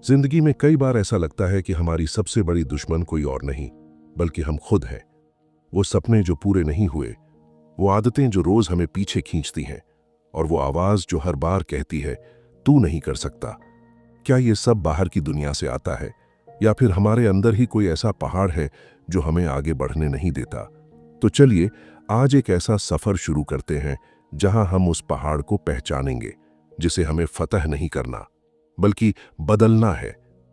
जिंदगी में कई बार ऐसा लगता है कि हमारी सबसे बड़ी दुश्मन कोई और नहीं बल्कि हम खुद हैं। वो सपने जो पूरे नहीं हुए, वो आदतें जो रोज हमें पीछे खींचती हैं, और वो आवाज जो हर बार कहती है तू नहीं कर सकता। क्या ये सब बाहर की दुनिया से आता है, या फिर हमारे अंदर ही कोई ऐसा पहाड़ है जो हमें आगे बढ़ने नहीं देता? तो चलिए आज एक ऐसा सफर शुरू करते हैं जहां हम उस पहाड़ को पहचानेंगे, जिसे हमें फतह नहीं करना बल्कि बदलना है,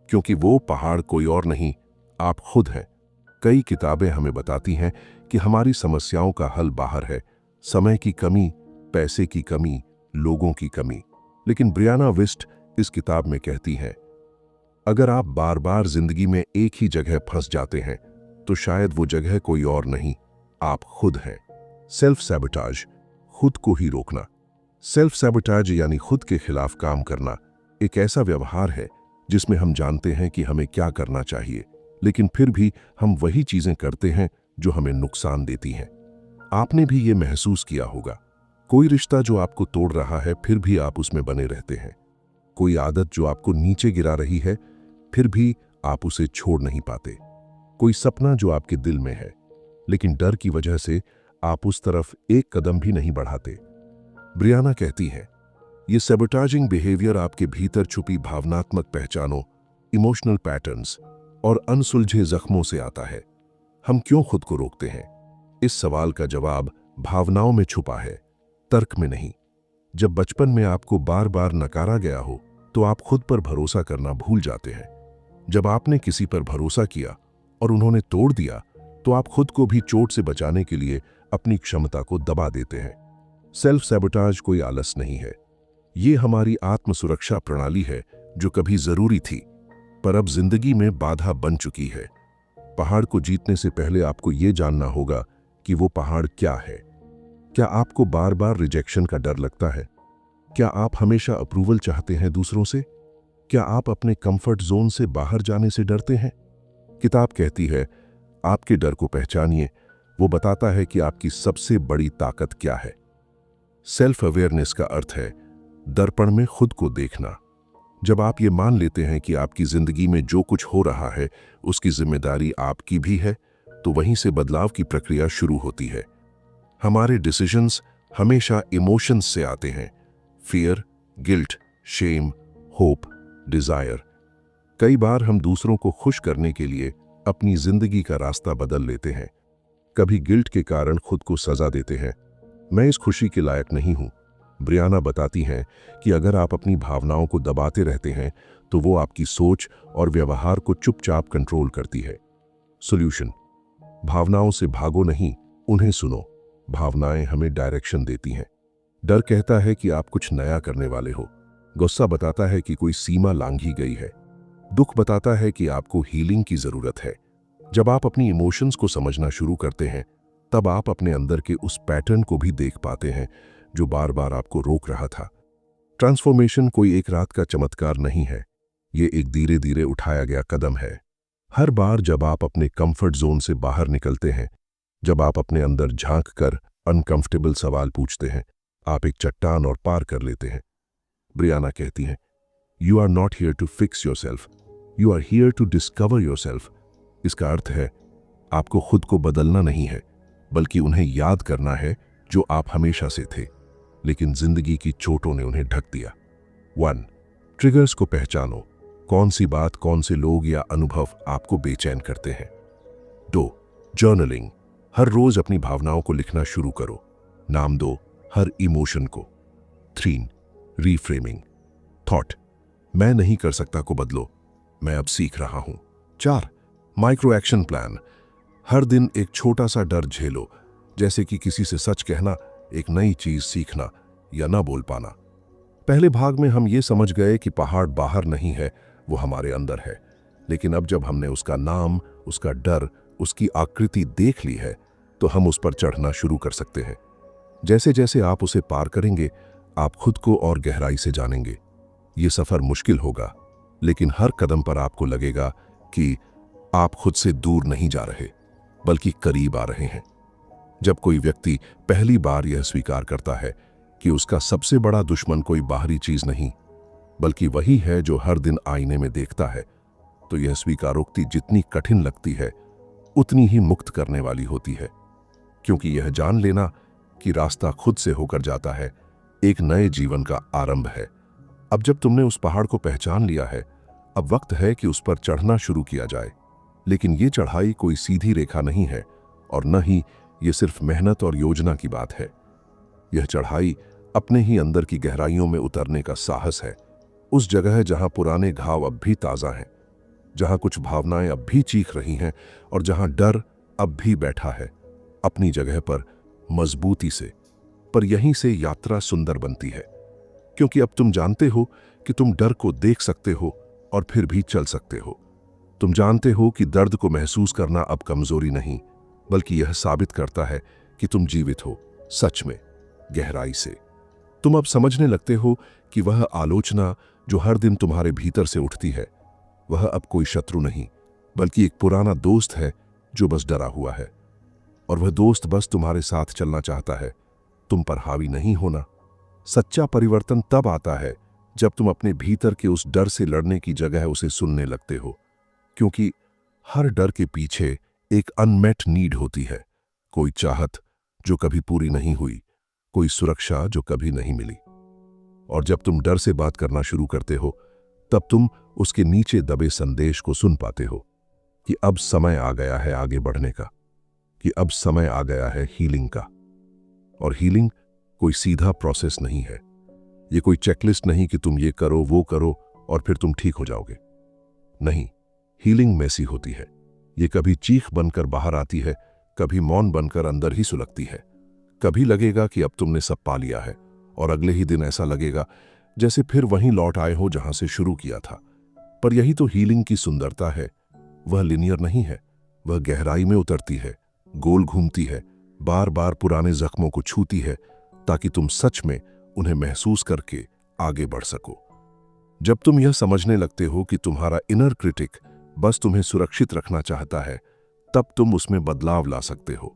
क्योंकि वो पहाड़ कोई और नहीं, आप खुद हैं। कई किताबें हमें बताती हैं कि हमारी समस्याओं का हल बाहर है, समय की कमी, पैसे की कमी, लोगों की कमी। लेकिन ब्रियाना विस्ट इस किताब में कहती हैं, अगर आप बार बार जिंदगी में एक ही जगह फंस जाते हैं तो शायद वो जगह कोई और नहीं, आप खुद हैं। सेल्फ सैबोटाज, खुद को ही रोकना। सेल्फ सैबोटाज यानी खुद के खिलाफ काम करना एक ऐसा व्यवहार है जिसमें हम जानते हैं कि हमें क्या करना चाहिए, लेकिन फिर भी हम वही चीजें करते हैं जो हमें नुकसान देती हैं। आपने भी ये महसूस किया होगा, कोई रिश्ता जो आपको तोड़ रहा है फिर भी आप उसमें बने रहते हैं। कोई आदत जो आपको नीचे गिरा रही है फिर भी आप उसे छोड़ नहीं पाते। कोई सपना जो आपके दिल में है लेकिन डर की वजह से आप उस तरफ एक कदम भी नहीं बढ़ाते। ब्रियाना कहती है, ये सैबोटाजिंग बिहेवियर आपके भीतर छुपी भावनात्मक पहचानों, इमोशनल पैटर्न्स और अनसुलझे जख्मों से आता है। हम क्यों खुद को रोकते हैं? इस सवाल का जवाब भावनाओं में छुपा है, तर्क में नहीं। जब बचपन में आपको बार बार नकारा गया हो तो आप खुद पर भरोसा करना भूल जाते हैं। जब आपने किसी पर भरोसा किया और उन्होंने तोड़ दिया तो आप खुद को भी चोट से बचाने के लिए अपनी क्षमता को दबा देते हैं। सेल्फ सैबोटाज कोई आलस नहीं है, ये हमारी आत्म सुरक्षा प्रणाली है जो कभी जरूरी थी पर अब जिंदगी में बाधा बन चुकी है। पहाड़ को जीतने से पहले आपको ये जानना होगा कि वो पहाड़ क्या है। क्या आपको बार बार रिजेक्शन का डर लगता है? क्या आप हमेशा अप्रूवल चाहते हैं दूसरों से? क्या आप अपने कंफर्ट जोन से बाहर जाने से डरते हैं? किताब कहती है, आपके डर को पहचानिए, वो बताता है कि आपकी सबसे बड़ी ताकत क्या है। सेल्फ अवेयरनेस का अर्थ है दर्पण में खुद को देखना। जब आप ये मान लेते हैं कि आपकी जिंदगी में जो कुछ हो रहा है उसकी जिम्मेदारी आपकी भी है, तो वहीं से बदलाव की प्रक्रिया शुरू होती है। हमारे डिसीजंस हमेशा इमोशंस से आते हैं, fear, guilt, shame, hope, desire. कई बार हम दूसरों को खुश करने के लिए अपनी जिंदगी का रास्ता बदल लेते हैं। कभी गिल्ट के कारण खुद को सजा देते हैं, मैं इस खुशी के लायक नहीं हूं। ब्रियाना बताती हैं कि अगर आप अपनी भावनाओं को दबाते रहते हैं तो वो आपकी सोच और व्यवहार को चुपचाप कंट्रोल करती है। सॉल्यूशन, भावनाओं से भागो नहीं, उन्हें सुनो। भावनाएं हमें डायरेक्शन देती हैं। डर कहता है कि आप कुछ नया करने वाले हो। गुस्सा बताता है कि कोई सीमा लांघी गई है। दुख बताता है कि आपको हीलिंग की जरूरत है। जब आप अपनी इमोशंस को समझना शुरू करते हैं तब आप अपने अंदर के उस पैटर्न को भी देख पाते हैं जो बार बार आपको रोक रहा था। ट्रांसफॉर्मेशन कोई एक रात का चमत्कार नहीं है, ये एक धीरे धीरे उठाया गया कदम है। हर बार जब आप अपने कंफर्ट जोन से बाहर निकलते हैं, जब आप अपने अंदर झांक कर अनकंफर्टेबल सवाल पूछते हैं, आप एक चट्टान और पार कर लेते हैं। ब्रियाना कहती हैं, you are not here to fix yourself, you are here to discover yourself. इसका अर्थ है आपको खुद को बदलना नहीं है बल्कि उन्हें याद करना है जो आप हमेशा से थे, लेकिन जिंदगी की चोटों ने उन्हें ढक दिया। 1. ट्रिगर्स को पहचानो, कौन सी बात, कौन से लोग या अनुभव आपको बेचैन करते हैं। 2. जर्नलिंग, हर रोज अपनी भावनाओं को लिखना शुरू करो, नाम दो हर इमोशन को। 3. रीफ्रेमिंग, थॉट, मैं नहीं कर सकता को बदलो, मैं अब सीख रहा हूं। 4. माइक्रो एक्शन प्लान, हर दिन एक छोटा सा डर झेलो, जैसे कि किसी से सच कहना, एक नई चीज सीखना या ना बोल पाना। पहले भाग में हम ये समझ गए कि पहाड़ बाहर नहीं है, वो हमारे अंदर है। लेकिन अब जब हमने उसका नाम, उसका डर, उसकी आकृति देख ली है तो हम उस पर चढ़ना शुरू कर सकते हैं। जैसे जैसे आप उसे पार करेंगे आप खुद को और गहराई से जानेंगे। ये सफर मुश्किल होगा, लेकिन हर कदम पर आपको लगेगा कि आप खुद से दूर नहीं जा रहे बल्कि करीब आ रहे हैं। जब कोई व्यक्ति पहली बार यह स्वीकार करता है कि उसका सबसे बड़ा दुश्मन कोई बाहरी चीज नहीं बल्कि वही है जो हर दिन आईने में देखता है। तो यह स्वीकारोक्ति जितनी कठिन लगती है उतनी ही मुक्त करने वाली होती है, क्योंकि यह जान लेना कि रास्ता खुद से होकर जाता है एक नए जीवन का आरंभ है। अब जब तुमने उस पहाड़ को पहचान लिया है, अब वक्त है कि उस पर चढ़ना शुरू किया जाए। लेकिन ये चढ़ाई कोई सीधी रेखा नहीं है और न ही ये सिर्फ मेहनत और योजना की बात है। यह चढ़ाई अपने ही अंदर की गहराइयों में उतरने का साहस है, उस जगह जहां पुराने घाव अब भी ताजा हैं, जहां कुछ भावनाएं अब भी चीख रही हैं और जहां डर अब भी बैठा है अपनी जगह पर मजबूती से। पर यहीं से यात्रा सुंदर बनती है, क्योंकि अब तुम जानते हो कि तुम डर को देख सकते हो और फिर भी चल सकते हो। तुम जानते हो कि दर्द को महसूस करना अब कमजोरी नहीं, बल्कि यह साबित करता है कि तुम जीवित हो, सच में, गहराई से। तुम अब समझने लगते हो कि वह आलोचना जो हर दिन तुम्हारे भीतर से उठती है, वह अब कोई शत्रु नहीं, बल्कि एक पुराना दोस्त है जो बस डरा हुआ है। और वह दोस्त बस तुम्हारे साथ चलना चाहता है, तुम पर हावी नहीं होना। सच्चा परिवर्तन तब आता है जब तुम अपने भीतर के उस डर से लड़ने की जगह उसे सुनने लगते हो, क्योंकि हर डर के पीछे एक अनमेट नीड होती है। कोई चाहत जो कभी पूरी नहीं हुई, कोई सुरक्षा जो कभी नहीं मिली। और जब तुम डर से बात करना शुरू करते हो, तब तुम उसके नीचे दबे संदेश को सुन पाते हो कि अब समय आ गया है आगे बढ़ने का, कि अब समय आ गया है हीलिंग का। और हीलिंग कोई सीधा प्रोसेस नहीं है, ये कोई चेकलिस्ट नहीं कि तुम ये करो वो करो और फिर तुम ठीक हो जाओगे। नहीं, हीलिंग मैसी होती है। ये कभी चीख बनकर बाहर आती है, कभी मौन बनकर अंदर ही सुलगती है। कभी लगेगा कि अब तुमने सब पा लिया है, और अगले ही दिन ऐसा लगेगा जैसे फिर वहीं लौट आए हो जहां से शुरू किया था। पर यही तो हीलिंग की सुंदरता है, वह लिनियर नहीं है, वह गहराई में उतरती है, गोल घूमती है, बार बार पुराने जख्मों को छूती है, ताकि तुम सच में उन्हें महसूस करके आगे बढ़ सको। जब तुम यह समझने लगते हो कि तुम्हारा इनर क्रिटिक बस तुम्हें सुरक्षित रखना चाहता है, तब तुम उसमें बदलाव ला सकते हो।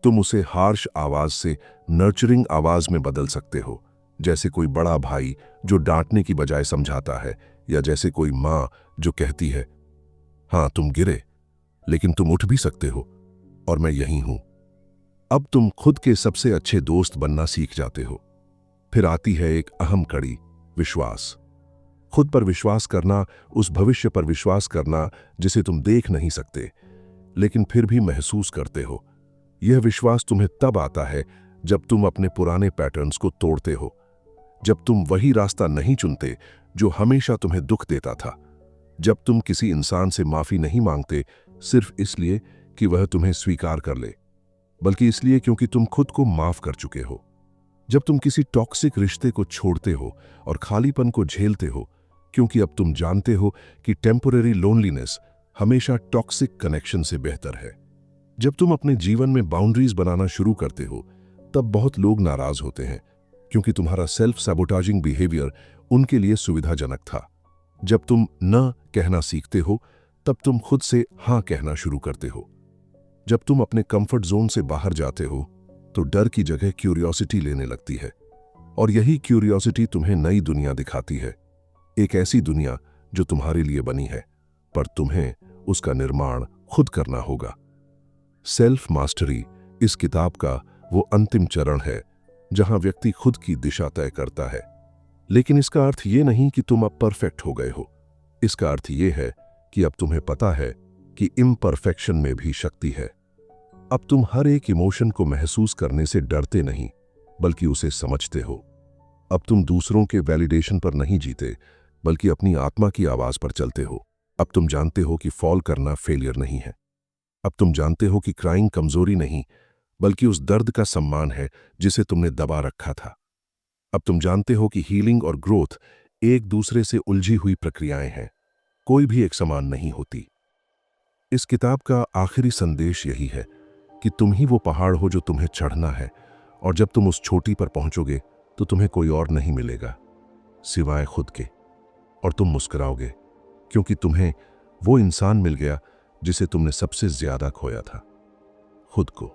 तुम उसे हार्श आवाज से नर्चरिंग आवाज में बदल सकते हो, जैसे कोई बड़ा भाई जो डांटने की बजाय समझाता है, या जैसे कोई माँ जो कहती है, हाँ तुम गिरे लेकिन तुम उठ भी सकते हो और मैं यहीं हूं। अब तुम खुद के सबसे अच्छे दोस्त बनना सीख जाते हो। फिर आती है एक अहम कड़ी, विश्वास। खुद पर विश्वास करना, उस भविष्य पर विश्वास करना जिसे तुम देख नहीं सकते लेकिन फिर भी महसूस करते हो। यह विश्वास तुम्हें तब आता है जब तुम अपने पुराने पैटर्न्स को तोड़ते हो, जब तुम वही रास्ता नहीं चुनते जो हमेशा तुम्हें दुख देता था, जब तुम किसी इंसान से माफी नहीं मांगते सिर्फ इसलिए कि वह तुम्हें स्वीकार कर ले, बल्कि इसलिए क्योंकि तुम खुद को माफ कर चुके हो, जब तुम किसी टॉक्सिक रिश्ते को छोड़ते हो और खालीपन को झेलते हो, क्योंकि अब तुम जानते हो कि टेम्पररी लोनलीनेस हमेशा टॉक्सिक कनेक्शन से बेहतर है। जब तुम अपने जीवन में बाउंड्रीज बनाना शुरू करते हो, तब बहुत लोग नाराज होते हैं, क्योंकि तुम्हारा सेल्फ सैबोटाजिंग बिहेवियर उनके लिए सुविधाजनक था। जब तुम न कहना सीखते हो, तब तुम खुद से हाँ कहना शुरू करते हो। जब तुम अपने कंफर्ट जोन से बाहर जाते हो, तो डर की जगह क्यूरियोसिटी लेने लगती है, और यही क्यूरियोसिटी तुम्हें नई दुनिया दिखाती है, एक ऐसी दुनिया जो तुम्हारे लिए बनी है, पर तुम्हें उसका निर्माण खुद करना होगा। सेल्फ मास्टरी इस किताब का वो अंतिम चरण है जहां व्यक्ति खुद की दिशा तय करता है। लेकिन इसका अर्थ ये नहीं कि तुम अब परफेक्ट हो गए हो। इसका अर्थ ये है कि अब तुम्हें पता है कि इम्परफेक्शन में भी शक्ति है। अब तुम हर एक इमोशन को महसूस करने से डरते नहीं, बल्कि उसे समझते हो। अब तुम दूसरों के वैलिडेशन पर नहीं जीते, बल्कि अपनी आत्मा की आवाज पर चलते हो। अब तुम जानते हो कि फॉल करना फेलियर नहीं है। अब तुम जानते हो कि क्राइंग कमजोरी नहीं, बल्कि उस दर्द का सम्मान है जिसे तुमने दबा रखा था। अब तुम जानते हो कि हीलिंग और ग्रोथ एक दूसरे से उलझी हुई प्रक्रियाएं हैं, कोई भी एक समान नहीं होती। इस किताब का आखिरी संदेश यही है कि तुम ही वो पहाड़ हो जो तुम्हें चढ़ना है, और जब तुम उस चोटी पर पहुंचोगे तो तुम्हें कोई और नहीं मिलेगा सिवाय खुद के। और तुम मुस्कुराओगे, क्योंकि तुम्हें वो इंसान मिल गया जिसे तुमने सबसे ज्यादा खोया था, खुद को।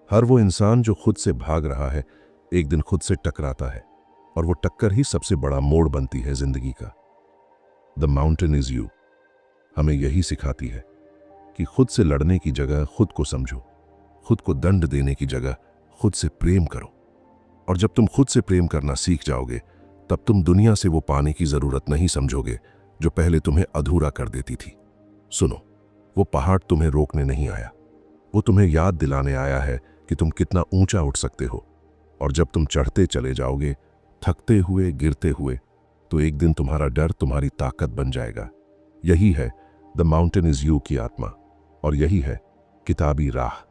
हर वो इंसान जो खुद से भाग रहा है, एक दिन खुद से टकराता है, और वो टक्कर ही सबसे बड़ा मोड़ बनती है जिंदगी का। द माउंटेन इज यू हमें यही सिखाती है कि खुद से लड़ने की जगह खुद को समझो, खुद को दंड देने की जगह खुद से प्रेम करो। और जब तुम खुद से प्रेम करना सीख जाओगे, तब तुम दुनिया से वो पाने की जरूरत नहीं समझोगे जो पहले तुम्हें अधूरा कर देती थी। सुनो, वो पहाड़ तुम्हें रोकने नहीं आया, वो तुम्हें याद दिलाने आया है कि तुम कितना ऊंचा उठ सकते हो। और जब तुम चढ़ते चले जाओगे, थकते हुए, गिरते हुए, तो एक दिन तुम्हारा डर तुम्हारी ताकत बन जाएगा। यही है द माउंटेन इज यू की आत्मा, और यही है किताबी राह।